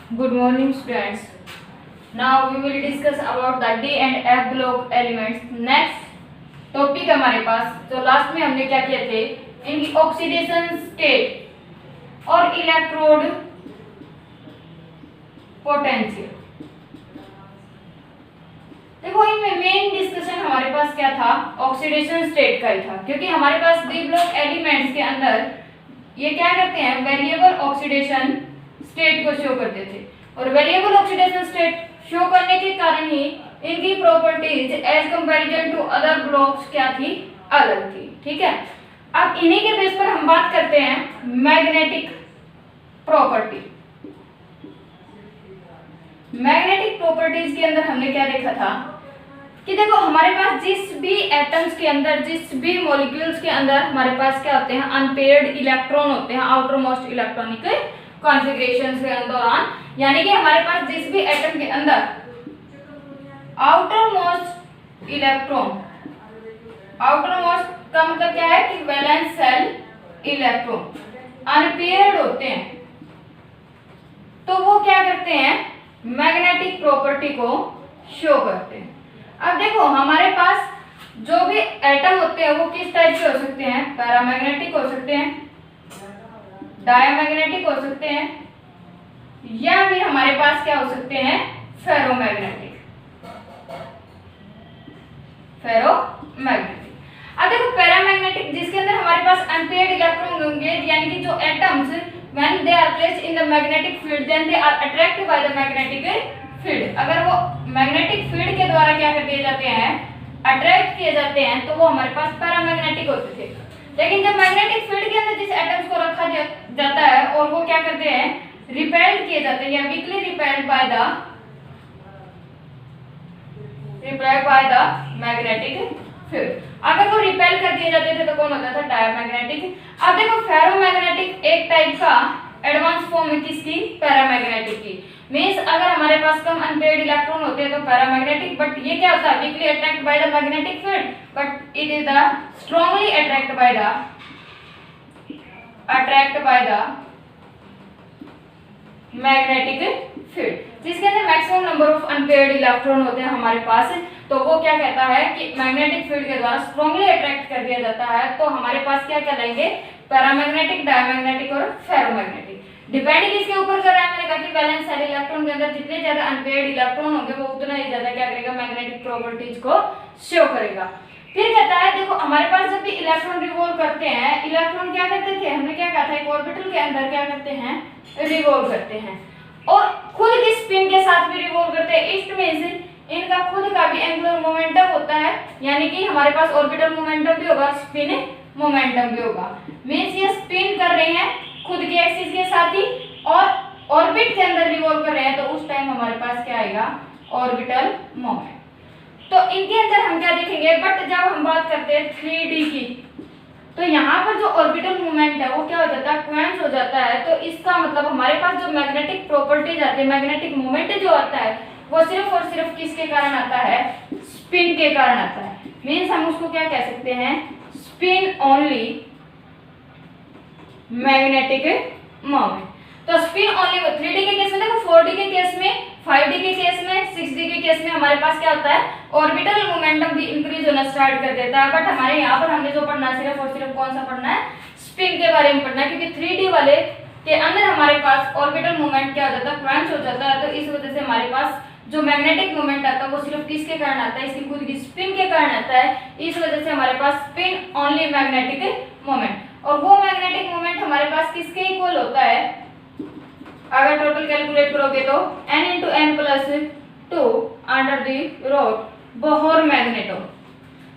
Good morning, students. Now we will discuss about the D and F block elements. Next topic हमारे पास तो last में हमने क्या किए थे, इनकी ऑक्सीडेशन स्टेट और इलेक्ट्रोड पोटेंशियल। देखो इनमें मेन डिस्कशन हमारे पास क्या था, ऑक्सीडेशन स्टेट का ही था, क्योंकि हमारे पास डी ब्लॉक एलिमेंट्स के अंदर ये क्या करते हैं, वेरिएबल ऑक्सीडेशन स्टेट को शो करते थे, और वेरिएबल ऑक्सीडेशन स्टेट शो करने के कारण ही इनकी properties as comparison to other blocks क्या थी, अलग थी। ठीक है, अब इन्हीं के बेस पर हम बात करते हैं मैग्नेटिक प्रॉपर्टी। मैग्नेटिक प्रॉपर्टीज के अंदर हमने क्या देखा था कि देखो हमारे पास जिस भी एटम्स के अंदर, जिस भी मॉलिक्यूल्स के अंदर हमारे पास क्या होते हैं, अनपेयर्ड इलेक्ट्रॉन होते हैं आउटर मोस्ट इलेक्ट्रॉनिक कॉन्फ़िगरेशन के दौरान, यानी कि हमारे पास जिस भी एटम के अंदर outer most electron, outer most का मतलब क्या है कि वैलेंस सेल इलेक्ट्रॉन अनपेयर्ड होते हैं, तो वो क्या करते हैं, मैग्नेटिक प्रॉपर्टी को शो करते हैं। अब देखो हमारे पास जो भी एटम होते हैं वो किस टाइप के हो सकते हैं, पैरामैग्नेटिक हो सकते हैं, डायमैग्नेटिक हो सकते हैं, या फिर हमारे पास क्या हो सकते हैं, फेरोमैग्नेटिक। फेरोमैग्नेटिक। अब देखो पैरामैग्नेटिक जिसके अंदर हमारे पास अनपेयर्ड इलेक्ट्रॉन होंगे, यानी कि जो atoms when they are placed in the magnetic field then they are attracted by the magnetic field. अगर वो मैग्नेटिक फील्ड के द्वारा क्या कर दिए जाते हैं, अट्रैक्ट किए जाते हैं, तो वो हमारे पास पैरामैग्नेटिक होते थे। लेकिन जब मैग्नेटिक फील्ड के अंदर जिस एटम्स को रखा जाता है और वो क्या करते हैं, रिपेल्ड किए जाते हैं या weekly repelled by the magnetic field. अगर वो रिपेल कर दिए जाते थे तो कौन होता था, डायमैग्नेटिक। अब देखो फेरोमैग्नेटिक एक टाइप का एडवांस फॉर्म है किसकी, पैरामैग्नेटिक की। मींस अगर हमारे पास कम अनपेयर्ड इलेक्ट्रॉन होते हैं तो पैरामैग्नेटिक, बट ये क्या होता है, weekly attract bye the magnetic field, but it is the strongly attract bye the magnetic field, जिसके अंदर maximum number of unpaired electron होते हैं हमारे पास, तो वो क्या कहता है कि मैग्नेटिक फील्ड के द्वारा स्ट्रांगली अट्रैक्ट कर दिया जाता है, तो हमारे पास क्या कहलाएंगे, पैरामैग्नेटिक, डायमैग्नेटिक और फेरोमैग्नेटिक। डिपेंड किसके ऊपर कर रहा है, मैंने कहा कि वैलेंस सेल इलेक्ट्रॉन के अंदर जितने ज्यादा अनपेयर्ड इलेक्ट्रॉन होंगे वो उतना ही ज्यादा क्या करेगा, मैग्नेटिक प्रॉपर्टीज को शो करेगा। फिर कहता है देखो हमारे पास जब भी इलेक्ट्रॉन रिवॉल्व करते हैं, इलेक्ट्रॉन क्या करते थे, हमने क्या कहा था, एक ऑर्बिटल के अंदर क्या करते हैं, रिवॉल्व करते हैं, और खुद की स्पिन के साथ भी रिवॉल्व करते हैं। इट मींस इनका खुद का भी एंगुलर मोमेंटम होता है, यानी कि हमारे पास ऑर्बिटल मोमेंटम भी होगा, स्पिन मोमेंटम भी होगा। मींस ये स्पिन कर रहे हैं खुद के एक्सिस के साथ ही और ऑर्बिट के अंदर रिवॉल्व कर रहे हैं, तो उस टाइम हमारे पास क्या आएगा, ऑर्बिटल मोमेंट। तो इनके अंदर हम क्या देखेंगे, बट जब हम बात करते हैं 3D की, तो यहाँ पर जो ऑर्बिटल मूवमेंट है वो क्या हो जाता है, क्वेंच हो जाता है। तो इसका मतलब हमारे पास जो मैग्नेटिक प्रॉपर्टीज आती है, मैग्नेटिक मूवमेंट जो आता है वो सिर्फ और सिर्फ किसके कारण आता है, स्पिन के कारण आता है। मींस हम उसको क्या कह सकते हैं, स्पिन ओनली मैग्नेटिक मूवमेंट। तो स्पिन ओनली 3D के केस में देखो, 4D के केस में, 5D के केस में, 6D के केस में हमारे पास क्या होता है, ऑर्बिटल मोमेंटम भी इंक्रीज होना स्टार्ट कर देता है। बट हमारे यहाँ पर हमने जो पढ़ना है सिर्फ और सिर्फ कौन सा पढ़ना है, स्पिन के बारे में पढ़ना है, क्योंकि 3D वाले के अंदर हमारे पास ऑर्बिटल मूवमेंट क्या हो जाता है, क्वेंच हो जाता है। तो इस वजह से हमारे पास जो मैग्नेटिक मूवमेंट आता है वो सिर्फ किसके कारण आता है, इसकी खुद की स्पिन के कारण आता है। इस वजह से हमारे पास स्पिन ओनली मैग्नेटिक मूवमेंट, और वो मैग्नेटिक मूवमेंट हमारे पास किसके इक्वल होता है, अगर टोटल कैलकुलेट करोगे तो n × n + 2 under the root Bohr magneto.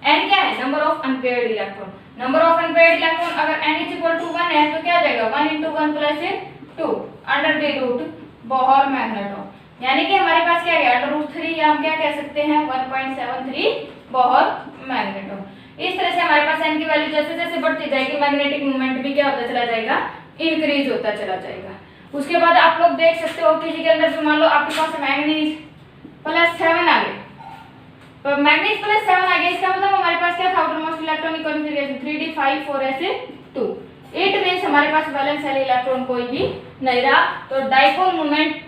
n क्या है, number of unpaired electron. Number of unpaired electron अगर n = 1 है तो क्या आ जाएगा, 1 × 1 + 2 under the root Bohr magneto, यानी कि हमारे पास क्या है, √3, या हम क्या कह सकते हैं 1.73 बोहर मैग्नेटो। इस तरह से हमारे पास n की वैल्यू जैसे जैसे बढ़ती जाएगी, मैग्नेटिक मूवमेंट भी क्या होता चला जाएगा, इंक्रीज होता चला जाएगा। उसके बाद आप लोग देख सकते हो किसी के अंदर भी मान लो आपके पास मैग्नीज +7 आ गए, तो मैग्नीज +7 आ गया, इसका मतलब हमारे पास क्या था, outer most electronic configuration 3D 5 4s 2। It means हमारे पास वैलेंस सेल इलेक्ट्रॉन कोई भी नहीं रहा, तो dipole moment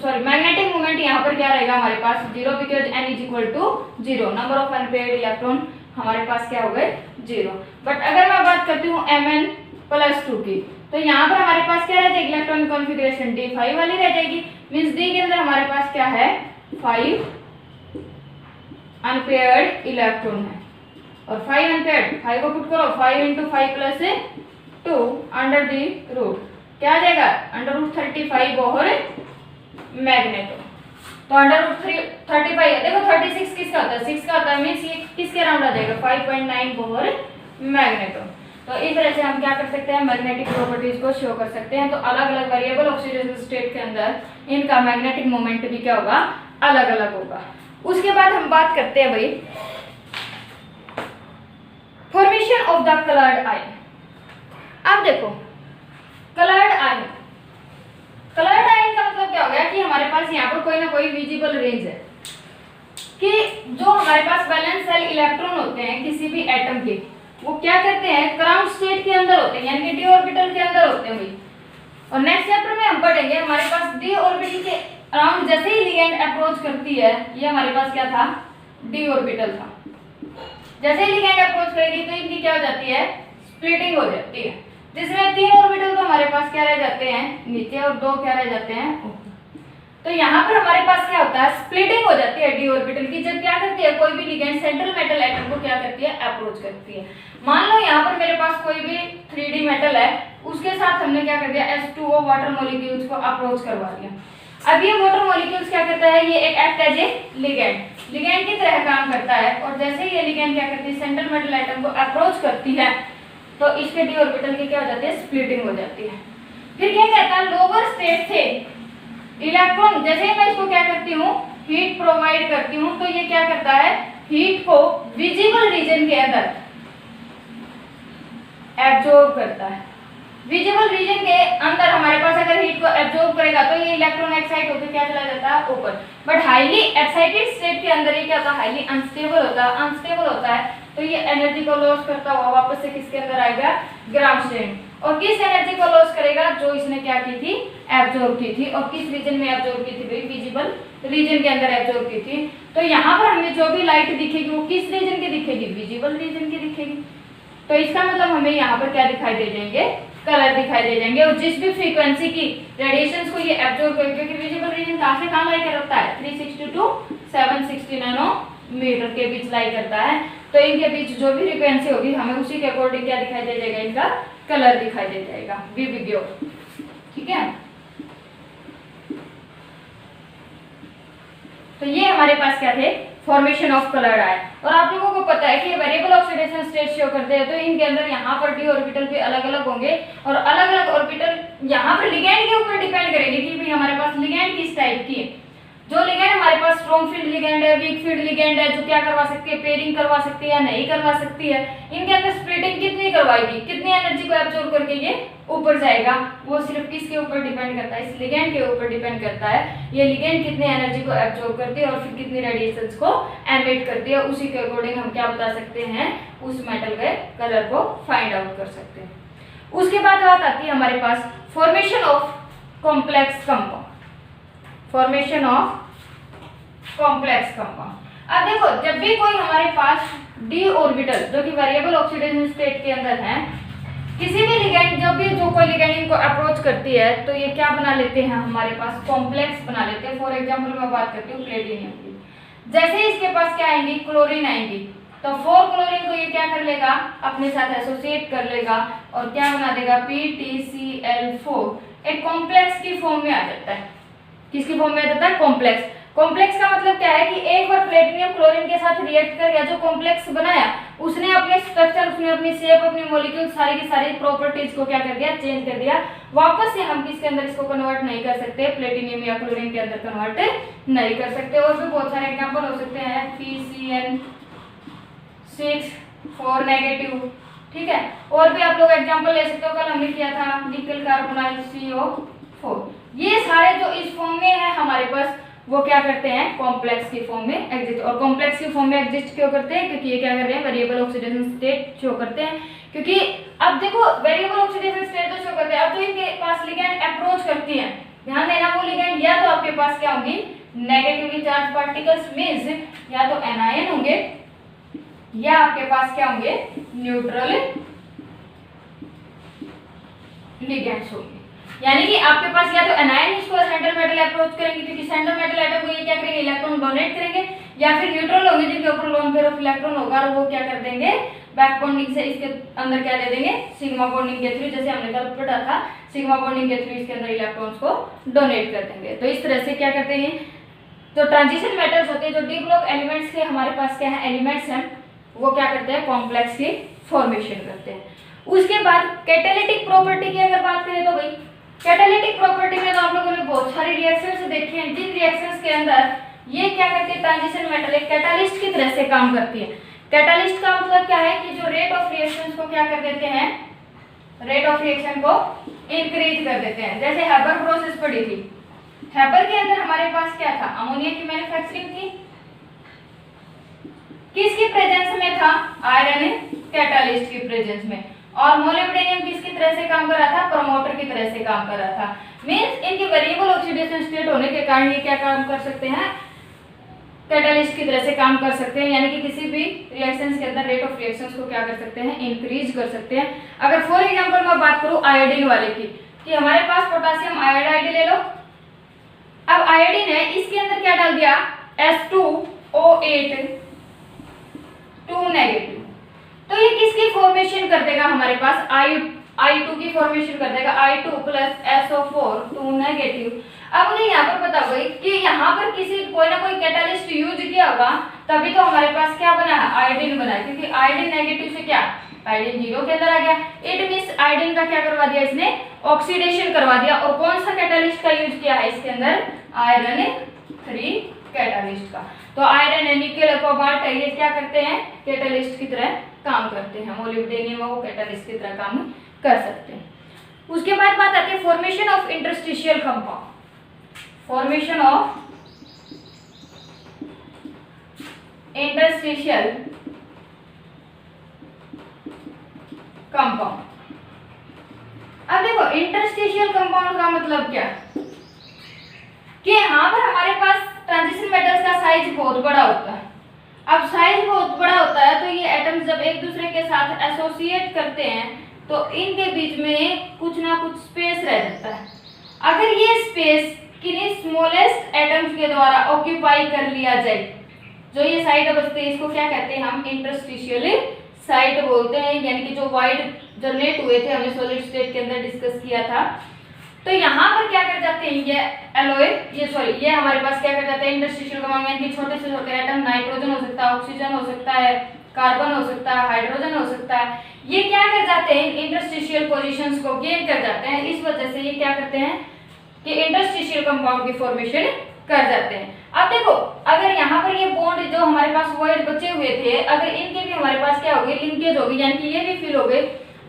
sorry magnetic moment यहाँ पर क्या रहेगा हमारे पास 0 because n is equal to 0, number of unpaired electron हमारे पास क्या हो गए 0। बट अगर मैं बात करती हूँ Mn प्लस 2 की, तो यहाँ पर हमारे पास क्या रह जाएगी इलेक्ट्रॉन कॉन्फ़िगरेशन d5 वाली रह जाएगी। मींस d के अंदर हमारे पास क्या है 5 अनपेयर्ड इलेक्ट्रॉन है और 5 अनपेयर्ड, 5 को पुट करो 5 into 5 plus 2 under the root क्या आ जाएगा अंडर रूट 35 और मैग्नेटो। तो अंडर रूट 35 देखो 36 किसका होता है 6 का होता है, मींस ये किसके अराउंड आ जाएगा 5.9 और मैग्नेटो। तो इस तरह से हम क्या कर सकते हैं मैग्नेटिक प्रॉपर्टीज को शो कर सकते हैं। तो अलग अलग वेरिएबल ऑक्सीडेशन स्टेट के अंदर इनका मैग्नेटिक मोमेंट भी क्या होगा अलग अलग होगा। उसके बाद हम बात करते हैं भाई formation of the coloured ion. अब देखो कलर्ड आयन, कलर्ड आयन का मतलब क्या हो गया कि हमारे पास यहाँ पर कोई ना कोई विजिबल रेंज है कि जो हमारे पास वैलेंस सेल इलेक्ट्रॉन होते हैं किसी भी एटम के, वो क्या करते हैं ग्राउंड स्टेट के अंदर होते हैं यानी कि डी ऑर्बिटल के अंदर होते हैं भाई। और नेक्स्ट चैप्टर में हम पढ़ेंगे हमारे पास डी ऑर्बिटल के अराउंड जैसे ही लिगेंड अप्रोच करती है, ये हमारे पास क्या था डी ऑर्बिटल था, जैसे ही लिगेंड अप्रोच करेगी तो इनकी क्या हो जाती है स्प्लिटिंग हो जाती है, जिसमें 3 ऑर्बिटल तो हमारे पास क्या रह जाते हैं नीचे और 2 क्या रह जाते हैं ऊपर। तो यहाँ पर हमारे पास क्या होता है स्प्लिटिंग हो जाती है डी ऑर्बिटल की, जब क्या करती है कोई भी लिगेंड सेंट्रल मेटल एटम को क्या करती है अप्रोच करती है। मान लो यहाँ पर मेरे पास कोई भी 3D मेटल है, उसके साथ हमने क्या कर दिया H2O वाटर मॉलिक्यूल्स को अप्रोच करवा दिया। अब ये वाटर मॉलिक्यूल्स क्या करता है ये एक एक्ट एज ए लिगेंड की तरह काम करता है और जैसे ही ये लिगेंड क्या करती है सेंट्रल मेटल एटम को अप्रोच करती है तो इसके डी ऑर्बिटल की क्या हो जाती है स्प्लिटिंग हो जाती है। फिर क्या कहता है लोअर स्टेट से इलेक्ट्रॉन जैसे ही मैं इसको क्या करती हूँ हीट प्रोवाइड करती हूँ तो ये क्या करता है हीट को विजिबल रीजन के अंदर एब्जॉर्ब करता है। विजिबल रीजन के अंदर हमारे पास अगर हीट को एब्जॉर्ब करेगा तो ये इलेक्ट्रॉन एक्साइट होकर क्या चला जाता है ऊपर। बट हाईली एक्साइटेड स्टेट के अंदर ये क्या होता है हाईली अनस्टेबल होता है तो ये एनर्जी को लॉस करता हुआ वापस से किसके अंदर आएगा ग्राउंड स्टेट। और किस एनर्जी को लॉस करेगा जो इसने क्या की थी एब्जॉर्ब की थी, और किस रीजन में एब्जॉर्ब की थी भाई विजिबल रीजन के अंदर एब्जॉर्ब की थी। तो यहाँ पर हमें जो भी लाइट दिखेगी वो किस रीजन की दिखेगी विजिबल रीजन की दिखेगी। तो इसका मतलब हमें यहाँ पर क्या दिखाई दे जाएंगे कलर दिखाई दे जाएंगे। और जिस भी फ्रीक्वेंसी की रेडिएशंस को ये एब्जॉर्ब करेगी क्योंकि विजिबल रीजन कहाँ से कहाँ लाई कर रखता है 360 टू 760 नैनोमीटर के बीच लाई करता है। तो इनके बीच जो भी फ्रीक्वेंसी होगी हमें उसी के अकॉर्डिंग क्या दिखाई दे जाएगा इनका कलर दिखाई दे जाएगा विविग्यो। ठीक है तो ये हमारे पास क्या थे फॉर्मेशन ऑफ कलर आए। और आप लोगों को पता है कि वेरिएबल ऑक्सीडेशन स्टेट शो करते हैं तो इनके अंदर यहाँ पर डी ऑर्बिटल भी अलग अलग होंगे और अलग अलग ऑर्बिटल यहाँ पर लिगेंड के ऊपर डिपेंड करेंगे कि भाई हमारे पास लिगेंड किस टाइप की है। जो लिगेंड हमारे पास स्ट्रॉन्ग फील्ड लिगेंड है वीक फील्ड लिगेंड है जो क्या करवा सकती है पेयरिंग करवा सकती है या नहीं करवा सकती है, इनके अंदर स्प्लिटिंग कितनी करवाएगी कितनी एनर्जी को एब्जॉर्ब करके ये ऊपर जाएगा वो सिर्फ किसके ऊपर डिपेंड करता है इस लिगेंड के ऊपर डिपेंड करता है। ये लिगेंड कितनी एनर्जी को एब्जॉर्ब करती है और फिर कितनी रेडिएशंस को एमिट करती है, उसी के अकॉर्डिंग हम क्या बता सकते हैं उस मेटल के कलर को फाइंड आउट कर सकते हैं। उसके बाद बात आती है हमारे पास formation of complex compound. Formation of complex compound. अब देखो जब भी कोई हमारे पास डी ऑर्बिटल जो कि वेरिएबल ऑक्सीडेशन स्टेट के अंदर है किसी भी लिगेंड जो कोई लिगेंड इनको अप्रोच करती है तो ये क्या बना लेते हैं हमारे पास कॉम्प्लेक्स बना लेते हैं। फॉर एग्जांपल मैं बात करती हूँ प्लेटिनियम की, जैसे ही इसके पास क्या आएंगी क्लोरीन आएंगी तो 4 क्लोरीन को ये क्या कर लेगा अपने साथ एसोसिएट कर लेगा और क्या बना देगा PTCl4 एक कॉम्प्लेक्स की फॉर्म में आ जाता है। किसकी फॉर्म में आ जाता है कॉम्प्लेक्स। कॉम्प्लेक्स का मतलब क्या है कि एक बार प्लेटिनियम क्लोरीन के साथ रिएक्ट कर गया जो कॉम्प्लेक्स बनाया उसने अपने स्ट्रक्चर उसने अपनी शेप अपनी मॉलिक्यूल सारी की सारी प्रॉपर्टीज को क्या कर दिया चेंज कर दिया। वापस से हम किसके अंदर इसको कन्वर्ट नहीं कर सकते प्लेटिनियम या क्लोरीन के अंदर कन्वर्ट नहीं कर सकते। और भी बहुत सारे एग्जाम्पल हो सकते हैं PCN6 नेगेटिव। ठीक है और भी आप लोग एग्जाम्पल ले सकते हो, कल हमने किया था निकल कार्बोनाइल CO4। ये सारे जो इस फॉर्म में है हमारे पास वो क्या करते हैं कॉम्प्लेक्स की फॉर्म में एग्जिस्ट। और कॉम्प्लेक्स की फॉर्म में एग्जिस्ट क्यों करते हैं क्योंकि ये क्या कर रहे हैं वेरिएबल ऑक्सीडेशन स्टेट शो करते हैं। क्योंकि अब देखो वेरिएबल ऑक्सीडेशन स्टेट तो शो करते हैं, अब तो इनके पास लिगेंड अप्रोच करती है ध्यान देना वो लिगेंड या तो आपके पास क्या होंगी नेगेटिवली चार्ज पार्टिकल्स, मींस या तो एनायन होंगे या आपके पास क्या होंगे न्यूट्रल लिगेंड्स होंगे। यानी कि आपके पास या तो एनायन इसको सेंट्रल मेटल अप्रोच करेंगे क्योंकि सेंट्रल मेटल एटम को ये क्या करेंगे इलेक्ट्रॉन डोनेट करेंगे, या फिर न्यूट्रल होंगे जिनके ऊपर लोन पेयर ऑफ इलेक्ट्रॉन होगा और वो क्या कर देंगे बैक बॉन्डिंग से इसके अंदर क्या दे देंगे सिग्मा बॉन्डिंग के थ्रू, जैसे हमने कल पढ़ा था सिग्मा बॉन्डिंग के थ्रू इसके अंदर इलेक्ट्रॉन्स को डोनेट कर देंगे। तो इस तरह से क्या करते हैं जो ट्रांजिशन मेटल्स होते हैं, जो डी ब्लॉक एलिमेंट्स के हमारे पास क्या है एलिमेंट्स हैं, वो क्या करते हैं कॉम्प्लेक्स की फॉर्मेशन करते हैं। उसके बाद कैटालिटिक प्रॉपर्टी की अगर बात करें तो भाई कैटालिटिक प्रॉपर्टी में तो आप लोगों ने बहुत सारे रिएक्शंस देखे हैं, जिन रिएक्शंस के अंदर ये क्या करती है ट्रांजिशन मेटल एक कैटालिस्ट की तरह से काम करती है। कैटालिस्ट का मतलब क्या है कि जो रेट ऑफ रिएक्शंस को क्या कर देते हैं, रेट ऑफ रिएक्शन को इंक्रीज कर देते हैं। जैसे हैबर प्रोसेस पड़ी थी, हैबर के अंदर हमारे पास क्या था अमोनिया की मैन्युफैक्चरिंग थी, किसकी प्रेजेंस में था आयरन कैटालिस्ट की प्रेजेंस में, और मोलिब्डेनियम किसकी तरह से काम कर रहा था प्रमोटर की तरह से काम कर रहा था। मींस इनकी वेरिएबल ऑक्सीडेशन स्टेट होने के कारण ये क्या काम कर सकते हैं कैटालिस्ट की तरह से काम कर सकते हैं, यानी कि किसी भी रिएक्शंस के अंदर रेट ऑफ रिएक्शंस को क्या कर सकते हैं इंक्रीज कर सकते हैं। अगर फॉर एग्जांपल मैं बात करूं आयोडीन वाले की कि हमारे पास पोटेशियम आयोडाइड ले लो, अब आयोडीन है इसके अंदर क्या डाल दिया S2O8 2 नेगेटिव, तो ये किसकी फॉर्मेशन कर देगा हमारे पास I2 की फॉर्मेशन कर देगा I2 प्लस SO4 2 नेगेटिव। अब मुझे यहाँ पर बता भाई कि यहाँ पर किसी कोई ना कोई कैटालिस्ट यूज किया होगा तभी तो हमारे पास क्या बना है आयोडीन बना है, क्योंकि आयोडीन नेगेटिव से क्या आयोडीन 0 के अंदर आ गया। इट मींस आयोडीन का क्या करवा दिया इसने ऑक्सीडेशन करवा दिया। और कौन सा कैटालिस्ट का यूज किया है इसके अंदर आयरन 3 कैटालिस्ट का। तो आयरन निकेल कोबाल्ट ये क्या करते हैं कैटालिस्ट की तरह काम करते हैं, मोलिब्डेनियम वो कैटालिस्ट की तरह काम कर सकते हैं। उसके बाद बात आती है formation of interstitial compound, formation of interstitial compound. अब देखो इंटरस्टिशियल कंपाउंड का मतलब क्या कि यहाँ पर हमारे पास ट्रांजिशन मेटल्स का साइज बहुत बड़ा होता है। अब साइज बहुत बड़ा होता है तो ये एटम्स जब एक दूसरे के साथ एसोसिएट करते हैं तो इनके बीच में कुछ ना कुछ स्पेस रह जाता है। अगर ये स्पेस किन्हीं स्मॉलेस्ट एटम्स के द्वारा ऑक्यूपाई कर लिया जाए, जो ये साइड बचते हैं इसको क्या कहते हैं हम इंटरस्टिशियल साइट बोलते हैं, यानी कि जो वाइड जनरेट हुए थे हमने सॉलिड स्टेट के अंदर डिस्कस किया था। तो यहाँ पर क्या कर जाते हैं ये एलोय ये हमारे पास क्या कर जाते हैं इंटरस्टिशियल कंपाउंड, यानी कि छोटे से छोटे एटम नाइट्रोजन हो सकता है, ऑक्सीजन हो सकता है, कार्बन हो सकता है, हाइड्रोजन हो सकता है, ये क्या कर जाते हैं इंटरस्टिशियल पोजीशंस को गेन कर जाते हैं। इस वजह से ये क्या करते हैं कि इंटरस्टिशियल कंपाउंड की फॉर्मेशन कर जाते हैं। अब देखो अगर यहाँ पर ये बॉन्ड जो हमारे पास वॉइड बचे हुए थे अगर इनके भी हमारे पास क्या होगी लिंकेज होगी, यानी कि ये भी फिल हो गए,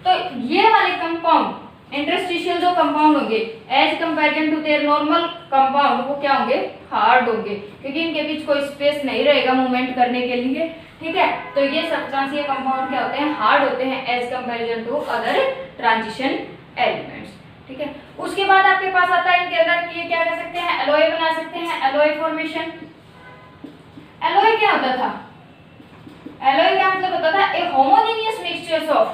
तो ये वाले कंपाउंड इंटरस्टिशियल जो कंपाउंड होंगे as comparison to their normal compound वो क्या होंगे हार्ड होंगे, क्योंकि इनके बीच कोई स्पेस नहीं रहेगा मूवमेंट करने के लिए। ठीक है, तो ये सब्सटेंशियल कंपाउंड क्या होते हैं हार्ड होते हैं as comparison to other transition elements. ठीक है, उसके बाद आपके पास आता है इनके अंदर कि ये क्या कर सकते हैं एलॉय बना सकते हैं, एलॉय फॉर्मेशन। एलॉय क्या होता था, एलॉय का मतलब होता था ए होमोजेनियस मिक्सचर्स ऑफ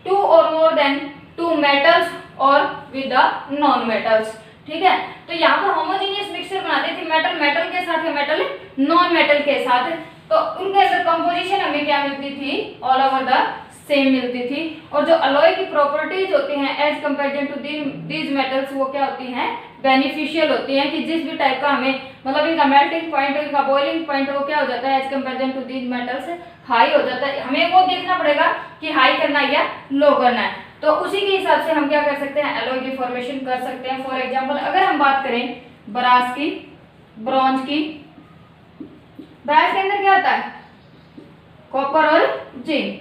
टू और मोर देन टू मेटल्स और विद द नॉन मेटल्स। ठीक है, तो यहाँ पर होमोजेनियस मिक्सचर बनाते थे मेटल मेटल के साथ या मेटल नॉन मेटल के साथ, तो उनके अंदर कंपोजिशन हमें क्या मिलती थी ऑल ओवर द सेम मिलती थी। और जो अलॉय की प्रॉपर्टीज होती हैं as comparison to these metals वो क्या होती हैं बेनिफिशियल होती हैं, कि जिस भी टाइप का हमें मतलब इनका मेल्टिंग पॉइंट इनका बॉइलिंग पॉइंट वो क्या हो जाता है as comparison to these metals high हो जाता है। हमें वो देखना पड़ेगा कि हाई करना है या लो करना है, तो उसी के हिसाब से हम क्या कर सकते हैं एलॉय की फॉर्मेशन कर सकते हैं। फॉर एग्जांपल अगर हम बात करें ब्रास की, ब्रॉन्ज की, ब्रास के अंदर क्या होता है कॉपर और जिंक,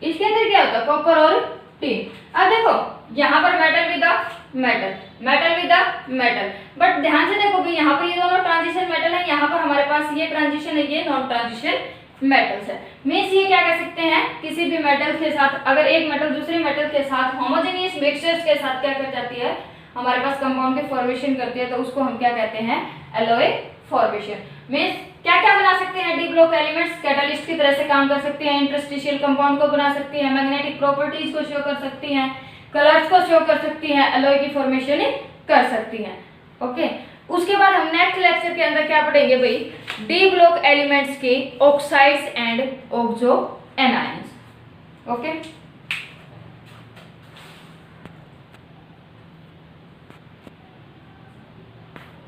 इसके अंदर क्या होता है कॉपर और टिन। अब देखो यहाँ पर metal with metal, metal with metal, but ध्यान से देखो कि यहाँ पर ये दोनों ट्रांजिशन मेटल है, यहाँ पर हमारे पास ये ट्रांजिशन है ये नॉन ट्रांजिशन मेटल्स है। मींस ये क्या कर सकते हैं किसी भी मेटल के साथ अगर एक मेटल दूसरे मेटल के साथ होमोजेनियस मिक्सचर्स के साथ क्या कर जाती है हमारे पास कंपाउंड की फॉर्मेशन करती है, तो उसको हम क्या कहते हैं, एलॉय फॉर्मेशन। मींस क्या क्या बना सकते हैं डी ब्लॉक एलिमेंट्स, कैटालिस्ट की तरह से काम कर सकती हैं, इंटरस्टिशियल कंपाउंड को बना सकती हैं, मैग्नेटिक प्रॉपर्टीज को शो कर सकती हैं, कलर्स को शो कर सकती हैं, एलॉय की फॉर्मेशन कर सकती हैं। ओके, उसके बाद हम नेक्स्ट लेक्चर के अंदर क्या पढ़ेंगे भाई, डी ब्लॉक एलिमेंट्स के oxides and oxo anions. Okay.